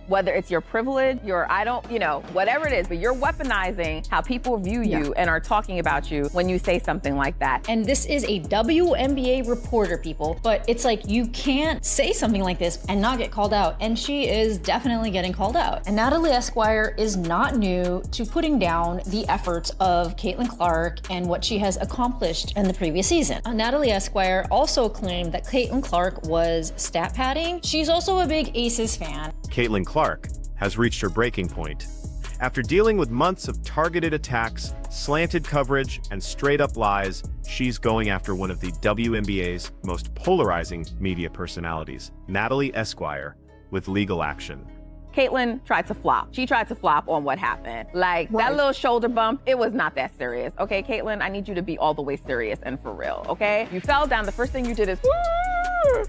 whether it's your privilege, whatever it is, but you're weaponizing how people view you and are talking about you when you say something like that. And this is a WNBA reporter, people, but it's like you can't say something like this and not get called out. And she is definitely getting called out. And Natalie Esquire is not new to putting down the efforts of Caitlin Clark and what she has accomplished in the previous season. Natalie Esquire also claimed that Caitlin Clark was stat padding. She's also a big Aces fan. Caitlin Clark has reached her breaking point. After dealing with months of targeted attacks, slanted coverage, and straight-up lies, she's going after one of the WNBA's most polarizing media personalities, Natalie Esquire, with legal action. Caitlin tried to flop. She tried to flop on what happened. Like, that little shoulder bump, it was not that serious. Okay, Caitlin, I need you to be all the way serious and for real, okay? You fell down, the first thing you did is,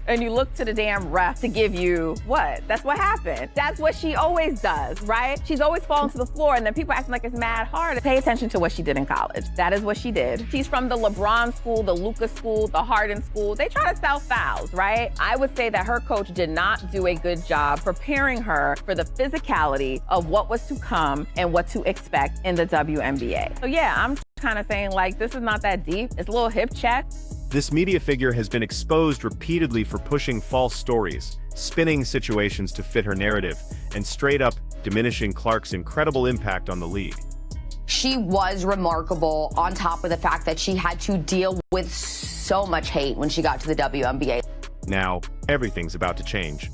and you looked to the damn ref to give you what? That's what happened. That's what she always does, right? She's always falling to the floor, and then people acting like it's mad hard. Pay attention to what she did in college. That is what she did. She's from the LeBron school, the Luka school, the Harden school. They try to sell fouls, right? I would say that her coach did not do a good job preparing her for the physicality of what was to come and what to expect in the WNBA. So yeah, I'm kind of saying like, this is not that deep. It's a little hip check. This media figure has been exposed repeatedly for pushing false stories, spinning situations to fit her narrative, and straight up diminishing Clark's incredible impact on the league. She was remarkable on top of the fact that she had to deal with so much hate when she got to the WNBA. Now, everything's about to change.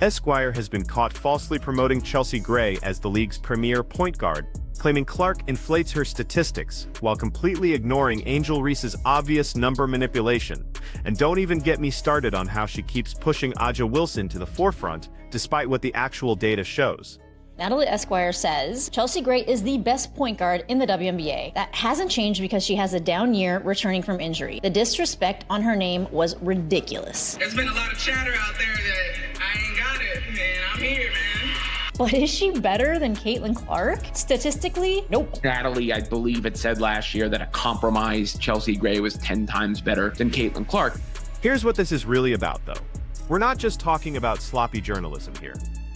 Esquire has been caught falsely promoting Chelsea Gray as the league's premier point guard, claiming Clark inflates her statistics while completely ignoring Angel Reese's obvious number manipulation. And don't even get me started on how she keeps pushing Aja Wilson to the forefront, despite what the actual data shows. Natalie Esquire says Chelsea Gray is the best point guard in the WNBA. That hasn't changed because she has a down year returning from injury. The disrespect on her name was ridiculous. There's been a lot of chatter out there that I ain't got it, and I'm here, man. But is she better than Caitlin Clark? Statistically, nope. Natalie, I believe it said last year that a compromised Chelsea Gray was 10 times better than Caitlin Clark. Here's what this is really about, though. We're not just talking about sloppy journalism here.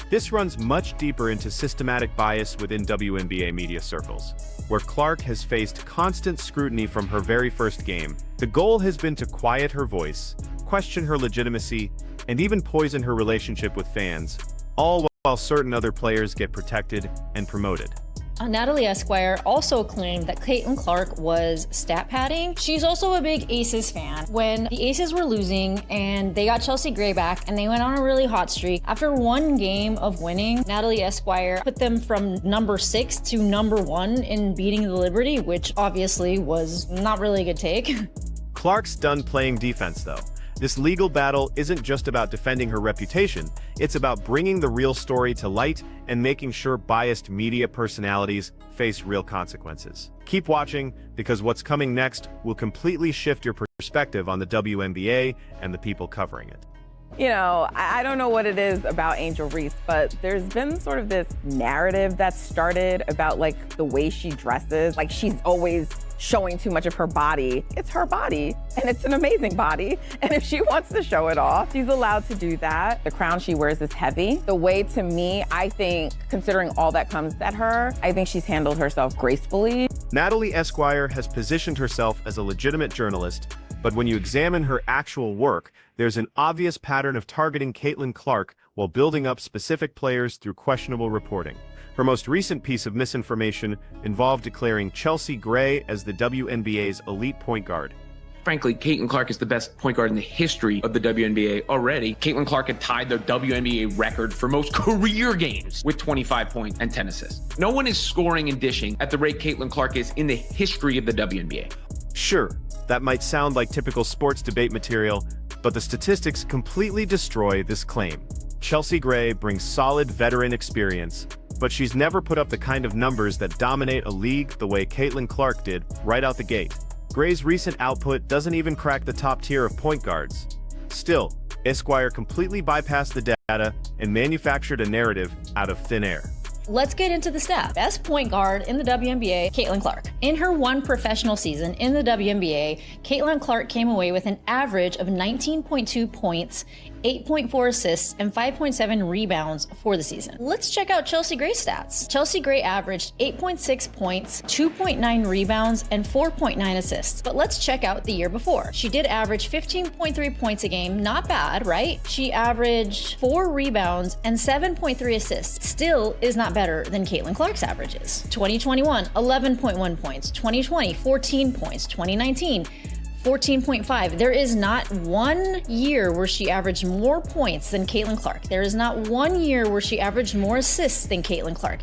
This runs much deeper into systematic bias within WNBA media circles, where Clark has faced constant scrutiny from her very first game. The goal has been to quiet her voice, question her legitimacy, and even poison her relationship with fans, all while certain other players get protected and promoted. Natalie Esquire also claimed that Caitlin Clark was stat padding. She's also a big Aces fan. When the Aces were losing and they got Chelsea Gray back and they went on a really hot streak, after one game of winning, Natalie Esquire put them from number 6 to number 1 in beating the Liberty, which obviously was not really a good take. Clark's done playing defense, though. This legal battle isn't just about defending her reputation, it's about bringing the real story to light and making sure biased media personalities face real consequences. Keep watching, because what's coming next will completely shift your perspective on the WNBA and the people covering it. You know, I don't know what it is about Angel Reese, but there's been sort of this narrative that started about like the way she dresses. Like she's always showing too much of her body. It's her body, and it's an amazing body. And if she wants to show it off, she's allowed to do that. The crown she wears is heavy. The way, to me, I think, considering all that comes at her, I think she's handled herself gracefully. Natalie Esquire has positioned herself as a legitimate journalist, but when you examine her actual work, there's an obvious pattern of targeting Caitlin Clark while building up specific players through questionable reporting. Her most recent piece of misinformation involved declaring Chelsea Gray as the WNBA's elite point guard. Frankly, Caitlin Clark is the best point guard in the history of the WNBA already. Caitlin Clark had tied the WNBA record for most career games with 25 points and 10 assists. No one is scoring and dishing at the rate Caitlin Clark is in the history of the WNBA. Sure, that might sound like typical sports debate material, but the statistics completely destroy this claim. Chelsea Gray brings solid veteran experience, but she's never put up the kind of numbers that dominate a league the way Caitlin Clark did right out the gate. Gray's recent output doesn't even crack the top tier of point guards. Still, Esquire completely bypassed the data and manufactured a narrative out of thin air. Let's get into the stats. Best point guard in the WNBA, Caitlin Clark. In her one professional season in the WNBA, Caitlin Clark came away with an average of 19.2 points 8.4 assists and 5.7 rebounds for the season. Let's check out Chelsea Gray's stats. Chelsea Gray averaged 8.6 points, 2.9 rebounds, and 4.9 assists. But let's check out the year before. She did average 15.3 points a game. Not bad, right? She averaged 4 rebounds and 7.3 assists. Still is not better than Caitlin Clark's averages. 2021, 11.1 points. 2020, 14 points. 2019, 14.5. There is not one year where she averaged more points than Caitlin Clark. There is not one year where she averaged more assists than Caitlin Clark.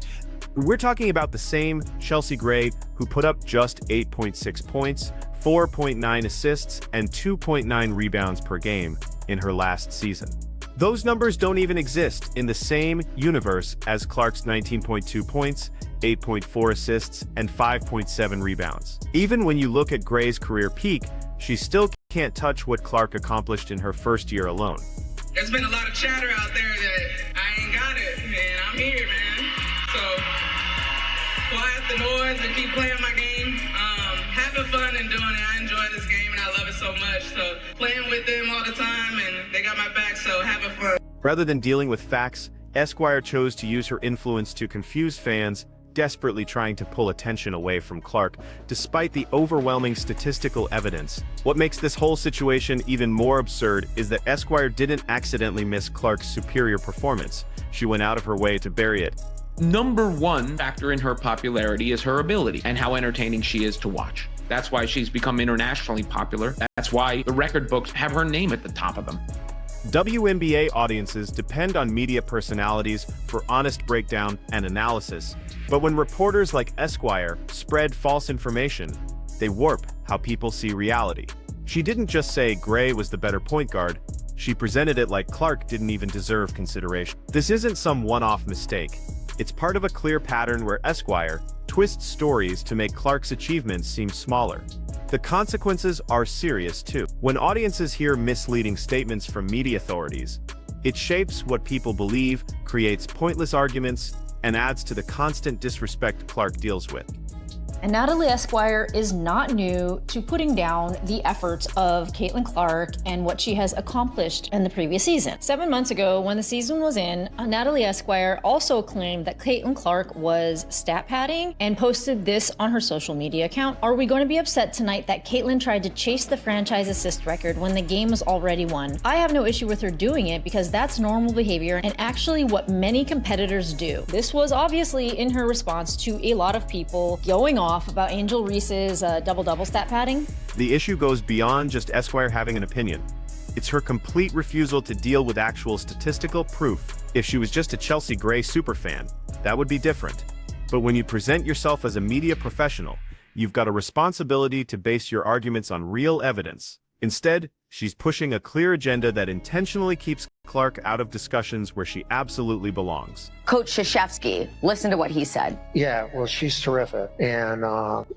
We're talking about the same Chelsea Gray who put up just 8.6 points, 4.9 assists, and 2.9 rebounds per game in her last season. Those numbers don't even exist in the same universe as Clark's 19.2 points, 8.4 assists, and 5.7 rebounds. Even when you look at Gray's career peak, she still can't touch what Clark accomplished in her first year alone. There's been a lot of chatter out there that I ain't got it, and I'm here, man. So, quiet the noise and keep playing my game. Having fun and doing it. I enjoy this game, and I love it so much. So, playing with them all the time, and they got my back, so having fun. Rather than dealing with facts, Esquire chose to use her influence to confuse fans, desperately trying to pull attention away from Clark, despite the overwhelming statistical evidence. What makes this whole situation even more absurd is that Esquire didn't accidentally miss Clark's superior performance. She went out of her way to bury it. Number one factor in her popularity is her ability and how entertaining she is to watch. That's why she's become internationally popular. That's why the record books have her name at the top of them. WNBA audiences depend on media personalities for honest breakdown and analysis. But when reporters like Esquire spread false information, they warp how people see reality. She didn't just say Gray was the better point guard, she presented it like Clark didn't even deserve consideration. This isn't some one-off mistake. It's part of a clear pattern where Esquire twists stories to make Clark's achievements seem smaller. The consequences are serious too. When audiences hear misleading statements from media authorities, it shapes what people believe, creates pointless arguments, and adds to the constant disrespect Clark deals with. And Natalie Esquire is not new to putting down the efforts of Caitlin Clark and what she has accomplished in the previous season. 7 months ago, when the season was in, Natalie Esquire also claimed that Caitlin Clark was stat padding and posted this on her social media account. Are we going to be upset tonight that Caitlin tried to chase the franchise assist record when the game was already won? I have no issue with her doing it because that's normal behavior and actually what many competitors do. This was obviously in her response to a lot of people going off about Angel Reese's double-double stat padding. The issue goes beyond just Esquire having an opinion. It's her complete refusal to deal with actual statistical proof. If she was just a Chelsea Gray superfan, that would be different. But when you present yourself as a media professional, you've got a responsibility to base your arguments on real evidence. Instead, she's pushing a clear agenda that intentionally keeps Clark out of discussions where she absolutely belongs. Coach Krzyzewski, listen to what he said. Yeah, well, she's terrific, and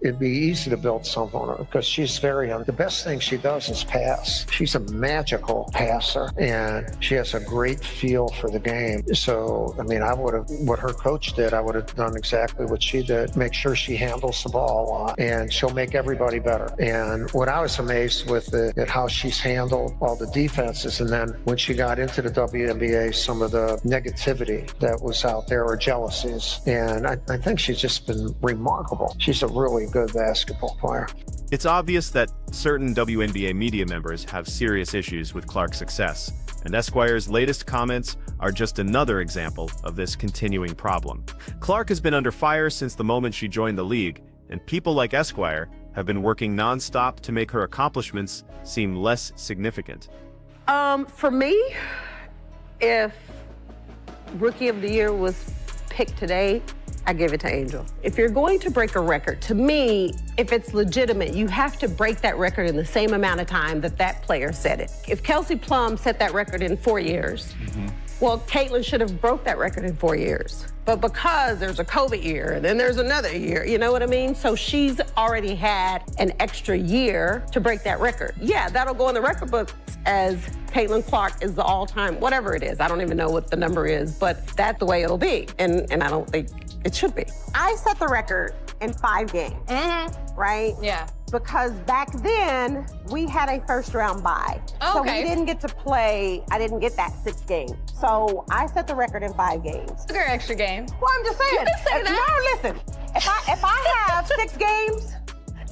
it'd be easy to build something on her because she's the best thing she does is pass. She's a magical passer, and she has a great feel for the game. So, I mean, what her coach did, I would have done exactly what she did. Make sure she handles the ball a lot, and she'll make everybody better. And what I was amazed with at how she's handled all the defenses, and then when she got into the WNBA, some of the negativity that was out there or jealousies. And I think she's just been remarkable. She's a really good basketball player. It's obvious that certain WNBA media members have serious issues with Clark's success, and Esquire's latest comments are just another example of this continuing problem. Clark has been under fire since the moment she joined the league, and people like Esquire have been working non-stop to make her accomplishments seem less significant. For me, if Rookie of the Year was picked today, I give it to Angel. If you're going to break a record, to me, if it's legitimate, you have to break that record in the same amount of time that player set it. If Kelsey Plum set that record in 4 years, well, Caitlin should have broke that record in 4 years. But because there's a COVID year and then there's another year, you know what I mean? So she's already had an extra year to break that record. Yeah, that'll go in the record books as Caitlin Clark is the all-time, whatever it is. I don't even know what the number is, but that's the way it'll be. And I don't think it should be. I set the record in 5 games, right? Yeah. because back then we had a first round bye. Oh, so okay. we didn't get to play, I didn't get that 6 games. So I set the record in 5 games. Sugar extra game. Well, I'm just saying. You can say that. No, listen, if I have 6 games,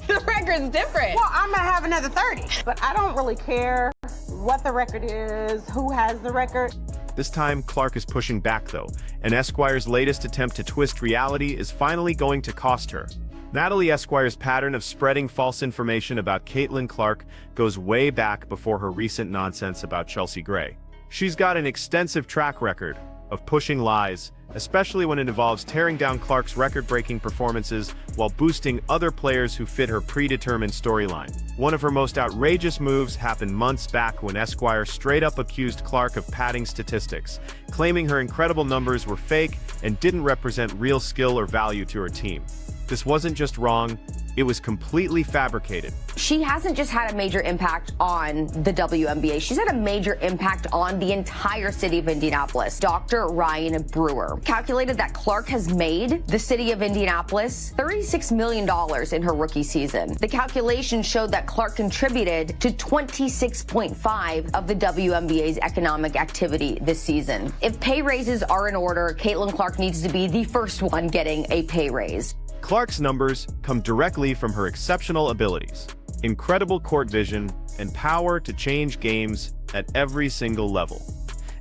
The record's different. well, I'm gonna have another 30. But I don't really care what the record is, who has the record. This time, Clark is pushing back though, and Esquire's latest attempt to twist reality is finally going to cost her. Natalie Esquire's pattern of spreading false information about Caitlin Clark goes way back before her recent nonsense about Chelsea Gray. She's got an extensive track record of pushing lies, especially when it involves tearing down Clark's record-breaking performances while boosting other players who fit her predetermined storyline. One of her most outrageous moves happened months back when Esquire straight up accused Clark of padding statistics, claiming her incredible numbers were fake and didn't represent real skill or value to her team. This wasn't just wrong, it was completely fabricated. She hasn't just had a major impact on the WNBA. She's had a major impact on the entire city of Indianapolis. Dr. Ryan Brewer calculated that Clark has made the city of Indianapolis $36 million in her rookie season. The calculation showed that Clark contributed to 26.5% of the WNBA's economic activity this season. If pay raises are in order, Caitlin Clark needs to be the first one getting a pay raise. Clark's numbers come directly from her exceptional abilities, incredible court vision, and power to change games at every single level.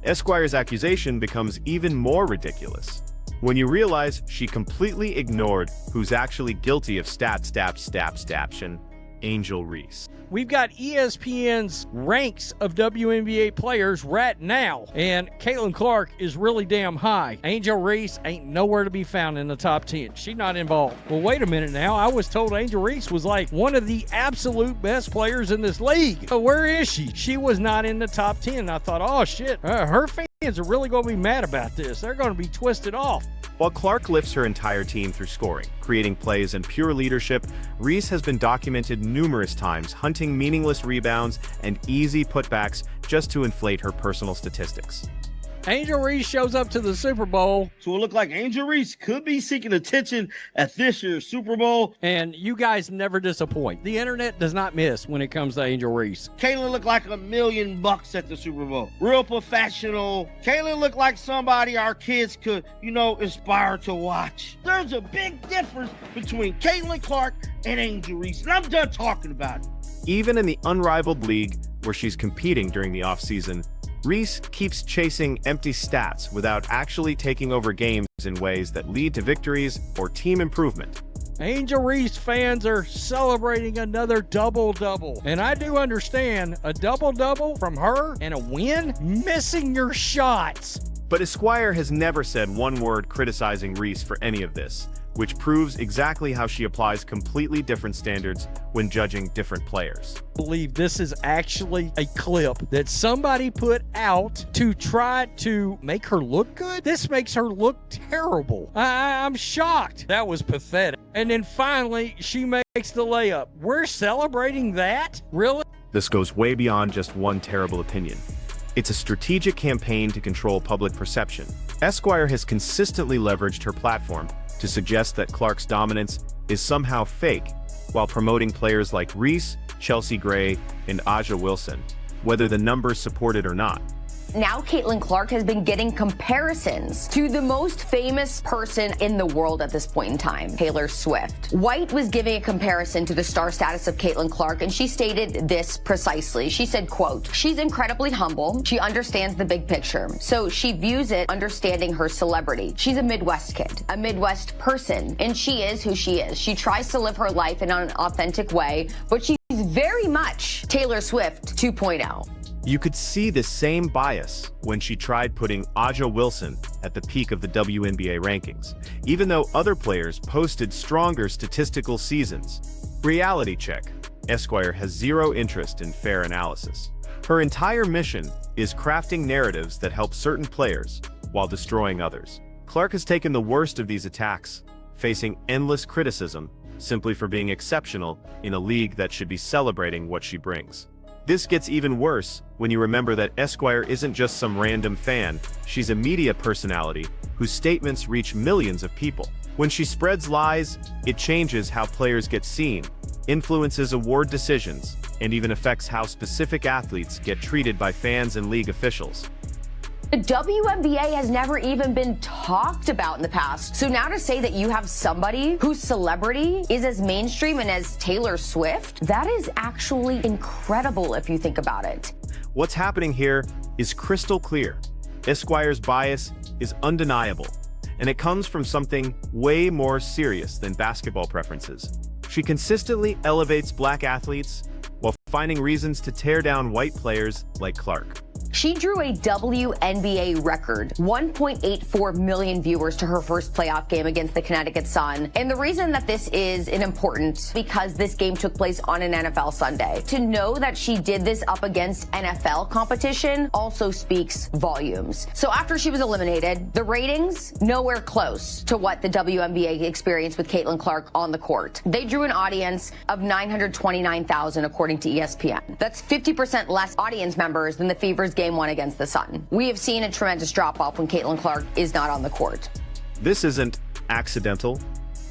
Esquire's accusation becomes even more ridiculous when you realize she completely ignored who's actually guilty of staption, Angel Reese. We've got ESPN's ranks of WNBA players right now, and Caitlin Clark is really damn high. Angel Reese ain't nowhere to be found in the top 10. She's not involved. Well, wait a minute now. I was told Angel Reese was like one of the absolute best players in this league. So where is she? She was not in the top 10. I thought, oh shit, her fans are really going to be mad about this. They're going to be twisted off. While Clark lifts her entire team through scoring, creating plays, and pure leadership, Reese has been documented numerous times hunting meaningless rebounds and easy putbacks just to inflate her personal statistics. Angel Reese shows up to the Super Bowl. So it looked like Angel Reese could be seeking attention at this year's Super Bowl. And you guys never disappoint. The internet does not miss when it comes to Angel Reese. Caitlin looked like $1 million at the Super Bowl. Real professional. Caitlin looked like somebody our kids could, inspire to watch. There's a big difference between Caitlin Clark and Angel Reese, and I'm done talking about it. Even in the unrivaled league where she's competing during the offseason, Reese keeps chasing empty stats without actually taking over games in ways that lead to victories or team improvement. Angel Reese fans are celebrating another double-double. And I do understand a double-double from her and a win, missing your shots. But Esquire has never said one word criticizing Reese for any of this, which proves exactly how she applies completely different standards when judging different players. I believe this is actually a clip that somebody put out to try to make her look good. This makes her look terrible. I'm shocked. That was pathetic. And then finally, she makes the layup. We're celebrating that? Really? This goes way beyond just one terrible opinion. It's a strategic campaign to control public perception. Esquire has consistently leveraged her platform to suggest that Clark's dominance is somehow fake, while promoting players like Reese, Chelsea Gray, and Aja Wilson, whether the numbers support it or not. Now Caitlin Clark has been getting comparisons to the most famous person in the world at this point in time, Taylor Swift. White was giving a comparison to the star status of Caitlin Clark, and she stated this precisely. She said, quote, "She's incredibly humble. She understands the big picture. So she views it understanding her celebrity. She's a Midwest kid, a Midwest person, and she is who she is. She tries to live her life in an authentic way, but she's very much Taylor Swift 2.0. You could see the same bias when she tried putting Aja Wilson at the peak of the WNBA rankings, even though other players posted stronger statistical seasons. Reality check. Esquire has zero interest in fair analysis. Her entire mission is crafting narratives that help certain players while destroying others. Clark has taken the worst of these attacks, facing endless criticism simply for being exceptional in a league that should be celebrating what she brings. This gets even worse when you remember that Esquire isn't just some random fan, she's a media personality whose statements reach millions of people. When she spreads lies, it changes how players get seen, influences award decisions, and even affects how specific athletes get treated by fans and league officials. The WNBA has never even been talked about in the past. So now to say that you have somebody whose celebrity is as mainstream and as Taylor Swift, that is actually incredible if you think about it. What's happening here is crystal clear. Esquire's bias is undeniable, and it comes from something way more serious than basketball preferences. She consistently elevates black athletes while finding reasons to tear down white players like Clark. She drew a WNBA record, 1.84 million viewers to her first playoff game against the Connecticut Sun. And the reason that this is important because this game took place on an NFL Sunday. To know that she did this up against NFL competition also speaks volumes. So after she was eliminated, the ratings, nowhere close to what the WNBA experienced with Caitlin Clark on the court. They drew an audience of 929,000 according to ESPN. That's 50% less audience members than the Fever's Game 1 against the Sun. We have seen a tremendous drop-off when Caitlin Clark is not on the court. This isn't accidental.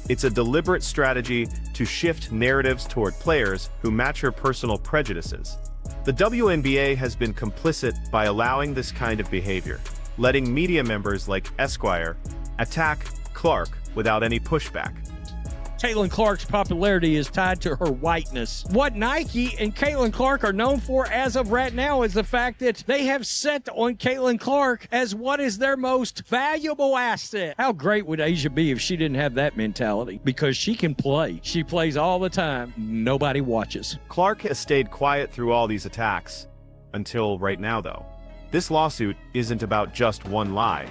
It's a deliberate strategy to shift narratives toward players who match her personal prejudices. The WNBA has been complicit by allowing this kind of behavior, letting media members like Esquire attack Clark without any pushback. Caitlin Clark's popularity is tied to her whiteness. What Nike and Caitlin Clark are known for as of right now is the fact that they have set on Caitlin Clark as what is their most valuable asset. How great would Asia be if she didn't have that mentality? Because she can play. She plays all the time. Nobody watches. Clark has stayed quiet through all these attacks. Until right now, though. This lawsuit isn't about just one lie.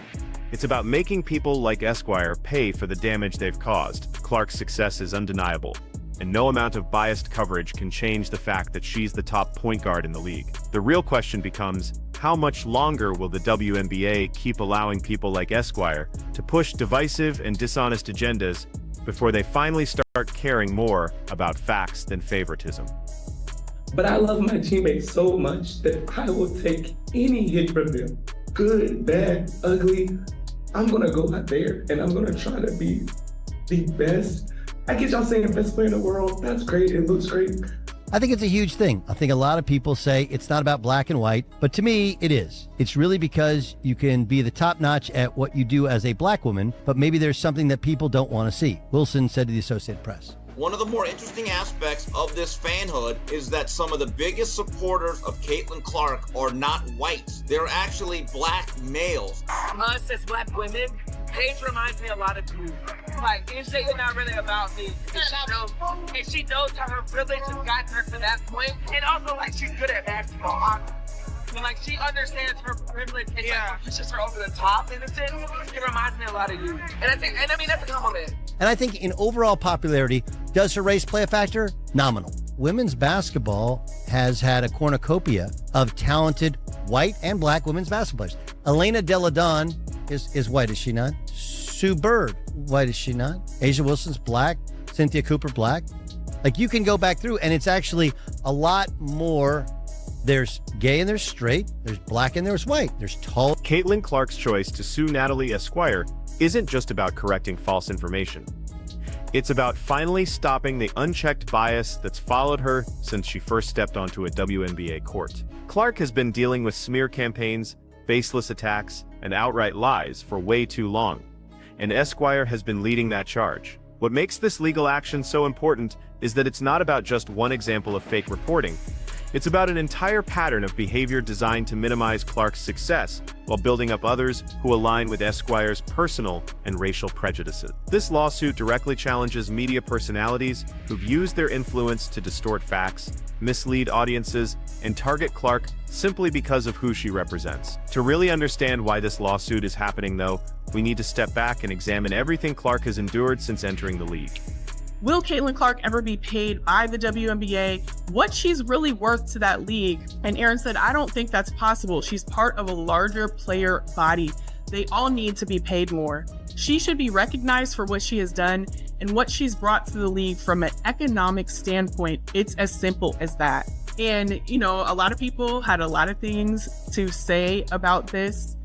It's about making people like Esquire pay for the damage they've caused. Clark's success is undeniable, and no amount of biased coverage can change the fact that she's the top point guard in the league. The real question becomes, how much longer will the WNBA keep allowing people like Esquire to push divisive and dishonest agendas before they finally start caring more about facts than favoritism? But I love my teammates so much that I will take any hit from them. Good, bad, ugly. I'm gonna go out there and I'm gonna try to be the best. I get y'all saying best player in the world. That's great. It looks great. I think it's a huge thing. I think a lot of people say it's not about black and white, but to me, it is. It's really because you can be the top notch at what you do as a black woman, but maybe there's something that people don't want to see. Wilson said to the Associated Press. One of the more interesting aspects of this fanhood is that some of the biggest supporters of Caitlin Clark are not whites. They're actually black males. Us as black women, Paige reminds me a lot of you. Like, it's not really about me. And she knows how her privilege has gotten her to that point. And also, like, she's good at basketball. And, like, she understands her privilege and like, pushes her over the top in a sense. It reminds me a lot of you. And I mean, that's a compliment. And I think in overall popularity, does her race play a factor? Nominal. Women's basketball has had a cornucopia of talented white and black women's basketball players. Elena Delle Donne is white, is she not? Sue Bird, white, is she not? Asia Wilson's black. Cynthia Cooper, black. Like, you can go back through, and it's actually a lot more. There's gay and there's straight. There's black and there's white. There's tall. Caitlin Clark's choice to sue Natalie Esquire isn't just about correcting false information. It's about finally stopping the unchecked bias that's followed her since she first stepped onto a WNBA court. Clark has been dealing with smear campaigns, baseless attacks, and outright lies for way too long, and Esquire has been leading that charge. What makes this legal action so important is that it's not about just one example of fake reporting. It's about an entire pattern of behavior designed to minimize Clark's success while building up others who align with Esquire's personal and racial prejudices. This lawsuit directly challenges media personalities who've used their influence to distort facts, mislead audiences, and target Clark simply because of who she represents. To really understand why this lawsuit is happening, though, we need to step back and examine everything Clark has endured since entering the league. Will Caitlin Clark ever be paid by the WNBA? What she's really worth to that league? And Aaron said, I don't think that's possible. She's part of a larger player body. They all need to be paid more. She should be recognized for what she has done and what she's brought to the league from an economic standpoint. It's as simple as that. And, you know, a lot of people had a lot of things to say about this.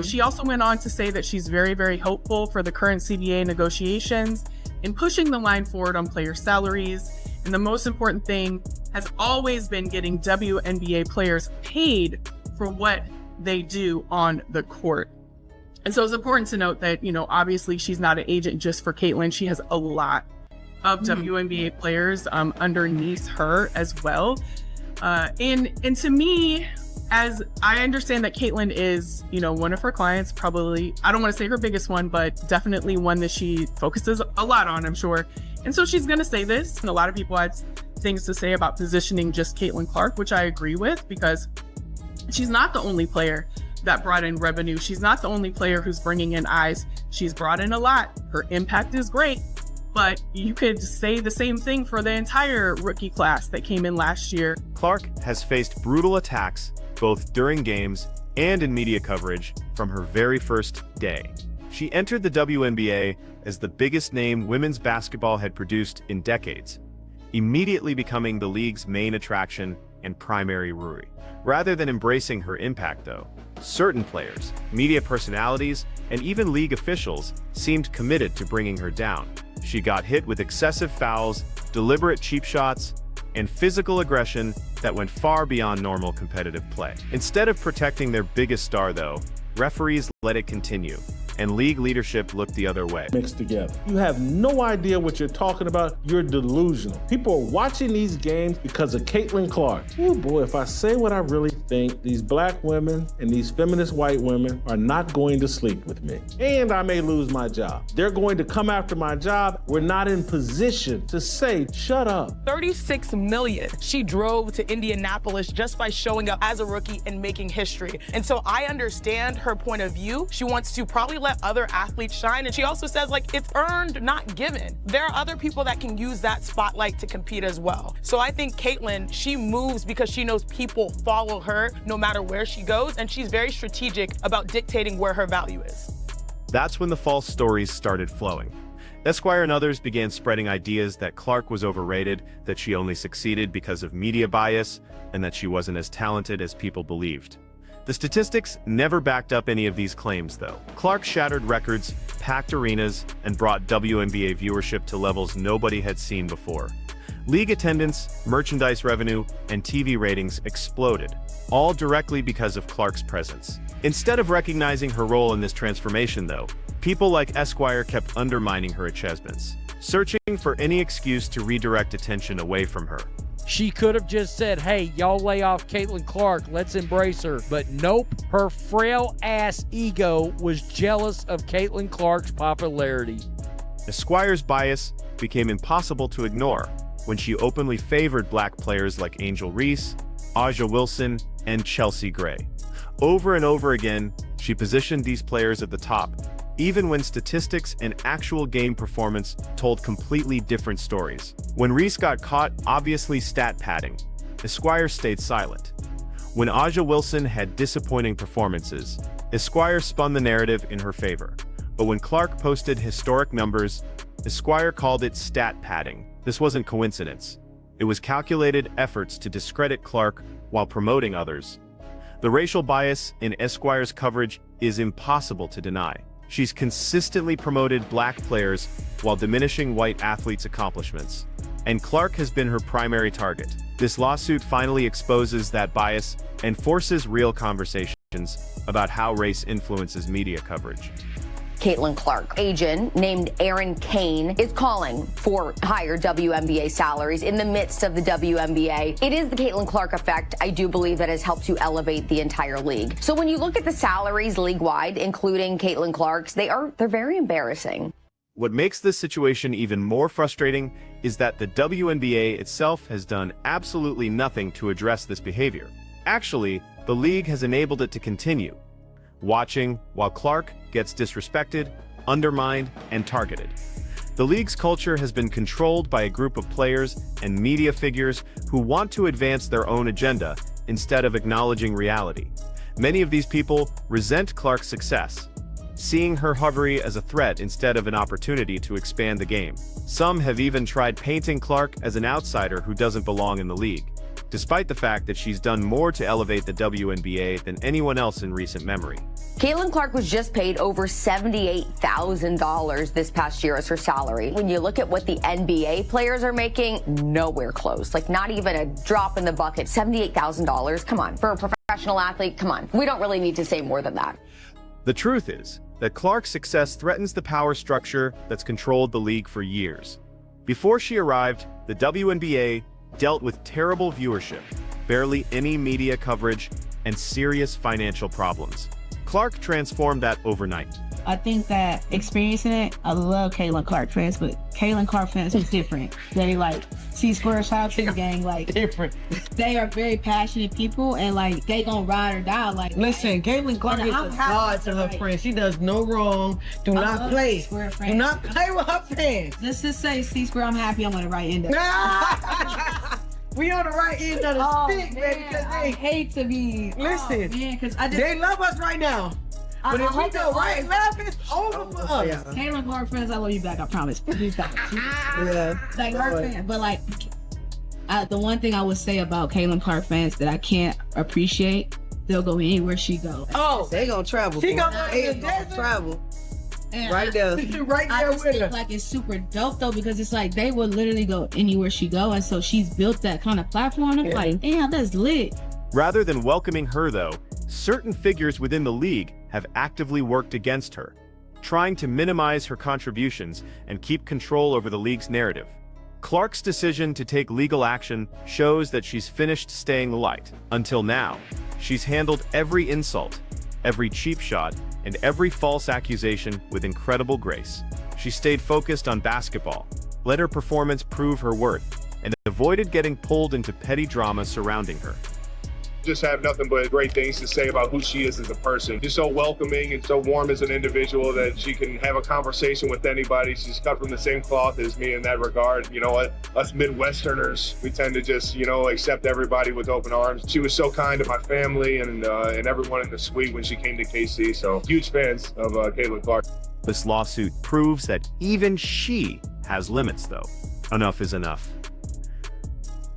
She also went on to say that she's very, very hopeful for the current CBA negotiations and pushing the line forward on player salaries. And the most important thing has always been getting WNBA players paid for what they do on the court. And so it's important to note that, obviously she's not an agent just for Caitlin. She has a lot of WNBA players underneath her as well. And to me, as I understand that Caitlin is, one of her clients, probably, I don't want to say her biggest one, but definitely one that she focuses a lot on, I'm sure. And so she's going to say this. And a lot of people had things to say about positioning just Caitlin Clark, which I agree with, because she's not the only player that brought in revenue. She's not the only player who's bringing in eyes. She's brought in a lot. Her impact is great, but you could say the same thing for the entire rookie class that came in last year. Clark has faced brutal attacks both during games and in media coverage from her very first day. She entered the WNBA as the biggest name women's basketball had produced in decades, immediately becoming the league's main attraction and primary worry. Rather than embracing her impact, though, certain players, media personalities, and even league officials seemed committed to bringing her down. She got hit with excessive fouls, deliberate cheap shots, and physical aggression that went far beyond normal competitive play. Instead of protecting their biggest star, though, referees let it continue, and league leadership looked the other way. Mixed together. You have no idea what you're talking about. You're delusional. People are watching these games because of Caitlin Clark. Oh boy, if I say what I really think, these black women and these feminist white women are not going to sleep with me. And I may lose my job. They're going to come after my job. We're not in position to say, shut up. $36 million she drove to Indianapolis just by showing up as a rookie and making history. And so I understand her point of view. She wants to probably let other athletes shine. And she also says, it's earned, not given. There are other people that can use that spotlight to compete as well. So I think Caitlin, she moves because she knows people follow her no matter where she goes. And she's very strategic about dictating where her value is. That's when the false stories started flowing. Esquire and others began spreading ideas that Clark was overrated, that she only succeeded because of media bias, and that she wasn't as talented as people believed. The statistics never backed up any of these claims, though. Clark shattered records, packed arenas, and brought WNBA viewership to levels nobody had seen before. League attendance, merchandise revenue, and TV ratings exploded, all directly because of Clark's presence. Instead of recognizing her role in this transformation, though, people like Esquire kept undermining her achievements, searching for any excuse to redirect attention away from her. She could have just said, hey, y'all lay off Caitlin Clark, let's embrace her. But nope, her frail-ass ego was jealous of Caitlin Clark's popularity. Esquire's bias became impossible to ignore when she openly favored black players like Angel Reese, Aja Wilson, and Chelsea Gray. Over and over again, she positioned these players at the top, even when statistics and actual game performance told completely different stories. When Reese got caught obviously stat padding, Esquire stayed silent. When Aja Wilson had disappointing performances, Esquire spun the narrative in her favor. But when Clark posted historic numbers, Esquire called it stat padding. This wasn't coincidence. It was calculated efforts to discredit Clark while promoting others. The racial bias in Esquire's coverage is impossible to deny. She's consistently promoted black players while diminishing white athletes' accomplishments. And Clark has been her primary target. This lawsuit finally exposes that bias and forces real conversations about how race influences media coverage. Caitlin Clark agent named Aaron Kane is calling for higher WNBA salaries in the midst of the WNBA. It is the Caitlin Clark effect, I do believe, that has helped to elevate the entire league. So when you look at the salaries league-wide, including Caitlin Clark's, they're very embarrassing. What makes this situation even more frustrating is that the WNBA itself has done absolutely nothing to address this behavior. Actually, the league has enabled it to continue, watching while Clark gets disrespected, undermined, and targeted. The league's culture has been controlled by a group of players and media figures who want to advance their own agenda instead of acknowledging reality. Many of these people resent Clark's success, seeing her hovering as a threat instead of an opportunity to expand the game. Some have even tried painting Clark as an outsider who doesn't belong in the league, despite the fact that she's done more to elevate the WNBA than anyone else in recent memory. Caitlin Clark was just paid over $78,000 this past year as her salary. When you look at what the NBA players are making, nowhere close. Like not even a drop in the bucket. $78,000, come on. For a professional athlete, come on. We don't really need to say more than that. The truth is that Clark's success threatens the power structure that's controlled the league for years. Before she arrived, the WNBA dealt with terrible viewership, barely any media coverage, and serious financial problems. Clark transformed that overnight. I think that experiencing it, I love Caitlin Clark fans, but Caitlin Clark fans is different. They like SUES Shop Gang, like different. They are very passionate people, and like they gonna ride or die. Like listen, Caitlin Clark is a god to her friends. She does no wrong. Do not play. Do not play with her fans. Let's just say SUES, I'm happy I'm on the right end of it. We on the right end of the stick, baby. I hate to be. Listen, because they love us right now. But if we go right left, it's over for us. Caitlin Clark fans, I love you back. I promise. Yeah. Like her fans, but like the one thing I would say about Caitlin Clark fans that I can't appreciate, they'll go anywhere she goes. Oh, they gonna travel. She gonna travel. And right there, right there with her. Like it's super dope though because it's like they would literally go anywhere she go, and so she's built that kind of platform. I'm like, damn, that's lit. Rather than welcoming her, though, certain figures within the league have actively worked against her, trying to minimize her contributions and keep control over the league's narrative. Clark's decision to take legal action shows that she's finished staying light. Until now, she's handled every insult, every cheap shot, and every false accusation with incredible grace. She stayed focused on basketball, let her performance prove her worth, and avoided getting pulled into petty drama surrounding her. Just have nothing but great things to say about who she is as a person. She's so welcoming and so warm as an individual that she can have a conversation with anybody. She's cut from the same cloth as me in that regard. You know what? Us Midwesterners, we tend to just, accept everybody with open arms. She was so kind to my family and everyone in the suite when she came to KC. So huge fans of Caitlin Clark. This lawsuit proves that even she has limits, though. Enough is enough.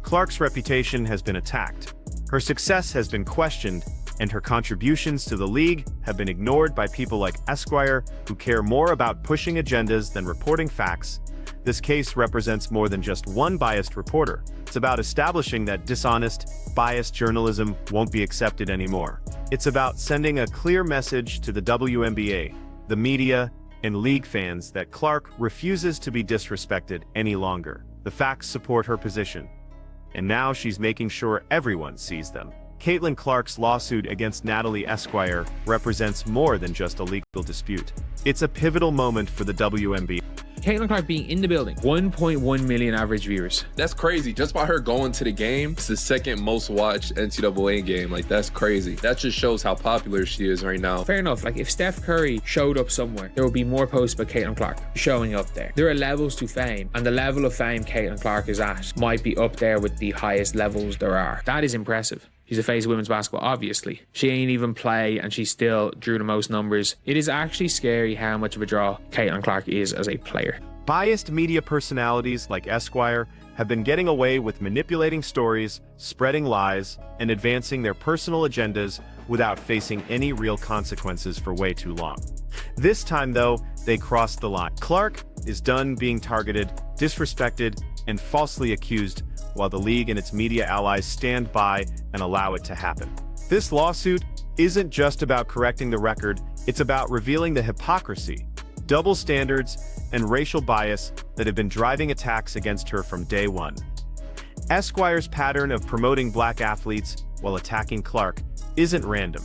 Clark's reputation has been attacked. Her success has been questioned, and her contributions to the league have been ignored by people like Esquire, who care more about pushing agendas than reporting facts. This case represents more than just one biased reporter. It's about establishing that dishonest, biased journalism won't be accepted anymore. It's about sending a clear message to the WNBA, the media, and league fans that Clark refuses to be disrespected any longer. The facts support her position, and now she's making sure everyone sees them. Caitlin Clark's lawsuit against Natalie Esquire represents more than just a legal dispute. It's a pivotal moment for the WNBA. Caitlin Clark being in the building, 1.1 million average viewers. That's crazy. Just by her going to the game, it's the second most watched NCAA game. Like, that's crazy. That just shows how popular she is right now. Fair enough. Like, if Steph Curry showed up somewhere, there would be more posts about Caitlin Clark showing up there. There are levels to fame, and the level of fame Caitlin Clark is at might be up there with the highest levels there are. That is impressive. She's a face of women's basketball, obviously. She ain't even play, and she still drew the most numbers. It is actually scary how much of a draw Caitlin Clark is as a player. Biased media personalities like Esquire have been getting away with manipulating stories, spreading lies, and advancing their personal agendas without facing any real consequences for way too long. This time, though, they crossed the line. Clark is done being targeted, disrespected, and falsely accused, while the league and its media allies stand by and allow it to happen. This lawsuit isn't just about correcting the record, it's about revealing the hypocrisy, double standards, and racial bias that have been driving attacks against her from day one. Esquire's pattern of promoting black athletes while attacking Clark isn't random.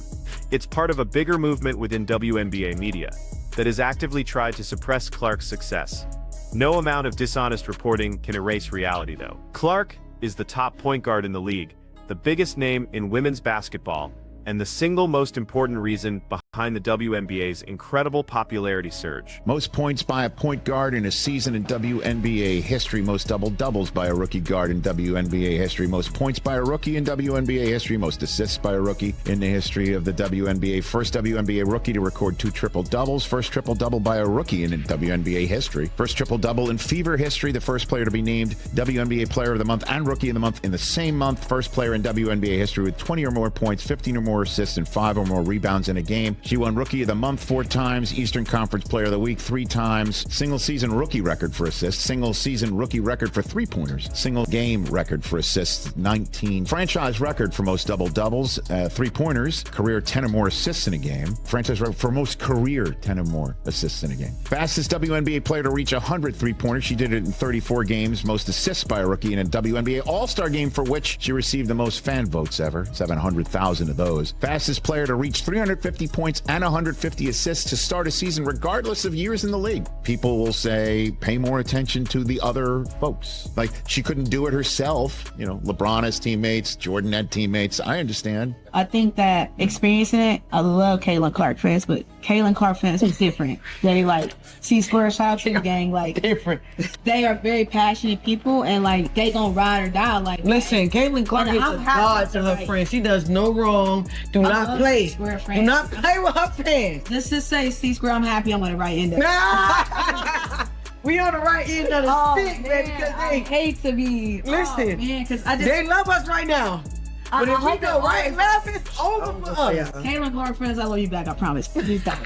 It's part of a bigger movement within WNBA media that has actively tried to suppress Clark's success. No amount of dishonest reporting can erase reality, though. Clark is the top point guard in the league, the biggest name in women's basketball, and the single most important reason behind the WNBA's incredible popularity surge. Most points by a point guard in a season in WNBA history. Most double-doubles by a rookie guard in WNBA history. Most points by a rookie in WNBA history. Most assists by a rookie in the history of the WNBA. First WNBA rookie to record 2 triple-doubles. First triple-double by a rookie in WNBA history. First triple-double in Fever history. The first player to be named WNBA Player of the Month and Rookie of the Month in the same month. First player in WNBA history with 20 or more points, 15 or more more assists and 5 or more rebounds in a game. She won Rookie of the Month 4 times, Eastern Conference Player of the Week 3 times, single-season rookie record for assists, single-season rookie record for three-pointers, single-game record for assists 19, franchise record for most double-doubles, three-pointers, career 10 or more assists in a game, franchise record for most career 10 or more assists in a game. Fastest WNBA player to reach 100 three-pointers. She did it in 34 games, most assists by a rookie in a WNBA All-Star game, for which she received the most fan votes ever, 700,000 of those. Fastest player to reach 350 points and 150 assists to start a season, regardless of years in the league. People will say, pay more attention to the other folks. Like, she couldn't do it herself. You know, LeBron has teammates, Jordan had teammates. I understand. I think that experiencing it, I love Caitlin Clark fans, but Caitlin Clark fans is different. They like SUES Shopkeeper gang, like different. They are very passionate people, and like they gonna ride or die. Like, listen, Caitlin Clark is a god to her friends. She does no wrong. Do not play. Do not play with her fans. Let's just say SUES, I'm happy I'm on the right end of it. We on the right end of the stick, baby. I hate to be. Listen, because they love us right now. But if we go right left, it's over for us. Yeah. Caitlin Clark fans, I love you back. I promise. Please don't.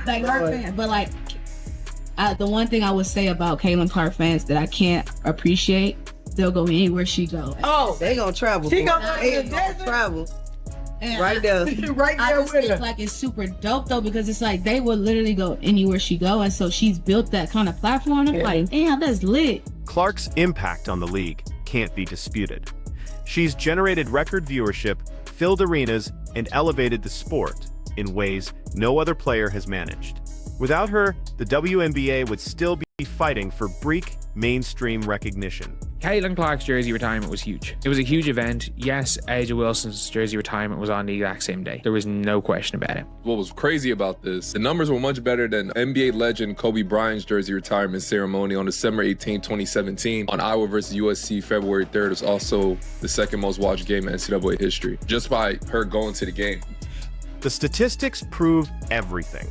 Like her fans, but like the one thing I would say about Caitlin Clark fans that I can't appreciate, they'll go anywhere she go. Oh, they gonna travel. She gonna travel. And right there, right there with her. Like it's super dope though, because it's like they would literally go anywhere she go, and so she's built that kind of platform. I'm like, damn, that's lit. Clark's impact on the league can't be disputed. She's generated record viewership, filled arenas, and elevated the sport in ways no other player has managed. Without her, the WNBA would still be fighting for bleak mainstream recognition. Caitlin Clark's jersey retirement was huge. It was a huge event. Yes, A'ja Wilson's jersey retirement was on the exact same day. There was no question about it. What was crazy about this, the numbers were much better than NBA legend Kobe Bryant's jersey retirement ceremony on December 18, 2017 on Iowa versus USC February 3rd. It was also the second most watched game in NCAA history, just by her going to the game. The statistics prove everything.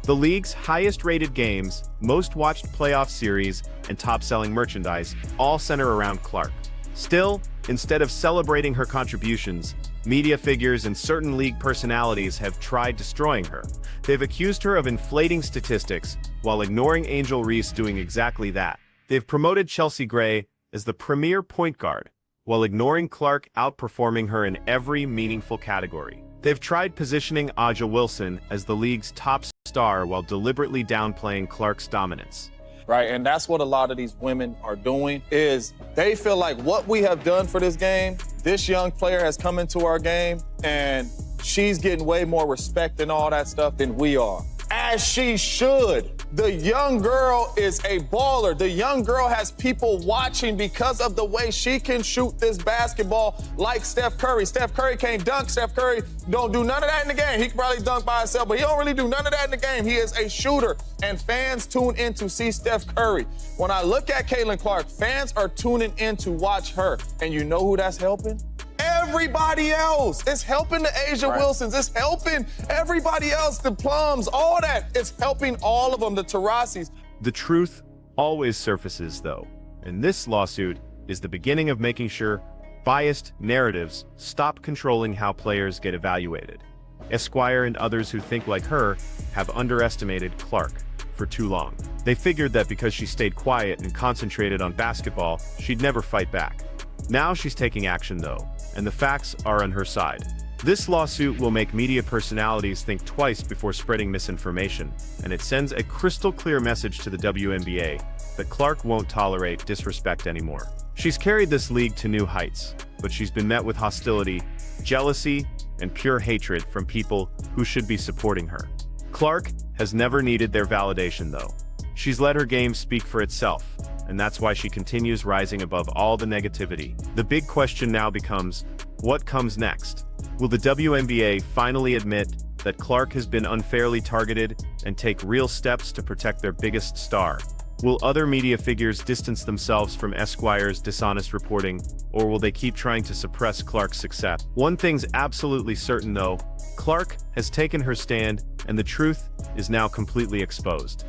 The league's highest-rated games, most watched playoff series, and top-selling merchandise all center around Clark. Still, instead of celebrating her contributions, media figures and certain league personalities have tried destroying her. They've accused her of inflating statistics while ignoring Angel Reese doing exactly that. They've promoted Chelsea Gray as the premier point guard, while ignoring Clark outperforming her in every meaningful category. They've tried positioning A'ja Wilson as the league's top star while deliberately downplaying Clark's dominance. Right, and that's what a lot of these women are doing, is they feel like what we have done for this game, this young player has come into our game, and she's getting way more respect and all that stuff than we are. As she should. The young girl is a baller. The young girl has people watching because of the way she can shoot this basketball like Steph Curry. Steph Curry can't dunk. Steph Curry don't do none of that in the game. He can probably dunk by himself, but he don't really do none of that in the game. He is a shooter, and fans tune in to see Steph Curry. When I look at Caitlin Clark, fans are tuning in to watch her, and you know who that's helping? Everybody else. It's helping the A'ja Wilsons. It's helping everybody else, the Plums, all that. It's helping all of them, the Tarasis. The truth always surfaces, though, and this lawsuit is the beginning of making sure biased narratives stop controlling how players get evaluated. Esquire and others who think like her have underestimated Clark for too long. They figured that because she stayed quiet and concentrated on basketball, she'd never fight back. Now she's taking action, though, and the facts are on her side. This lawsuit will make media personalities think twice before spreading misinformation, and it sends a crystal clear message to the WNBA that Clark won't tolerate disrespect anymore. She's carried this league to new heights, but she's been met with hostility, jealousy, and pure hatred from people who should be supporting her. Clark has never needed their validation, though. She's let her game speak for itself, and that's why she continues rising above all the negativity. The big question now becomes, what comes next? Will the WNBA finally admit that Clark has been unfairly targeted and take real steps to protect their biggest star? Will other media figures distance themselves from Esquire's dishonest reporting, or will they keep trying to suppress Clark's success? One thing's absolutely certain, though. Clark has taken her stand, and the truth is now completely exposed.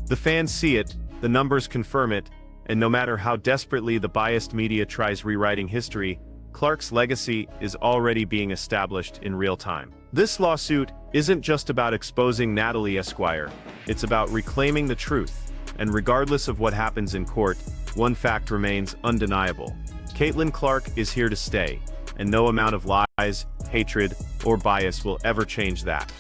The fans see it, the numbers confirm it, and no matter how desperately the biased media tries rewriting history, Clark's legacy is already being established in real time. This lawsuit isn't just about exposing Natalie Esquire, it's about reclaiming the truth. And regardless of what happens in court, one fact remains undeniable. Caitlin Clark is here to stay, and no amount of lies, hatred, or bias will ever change that.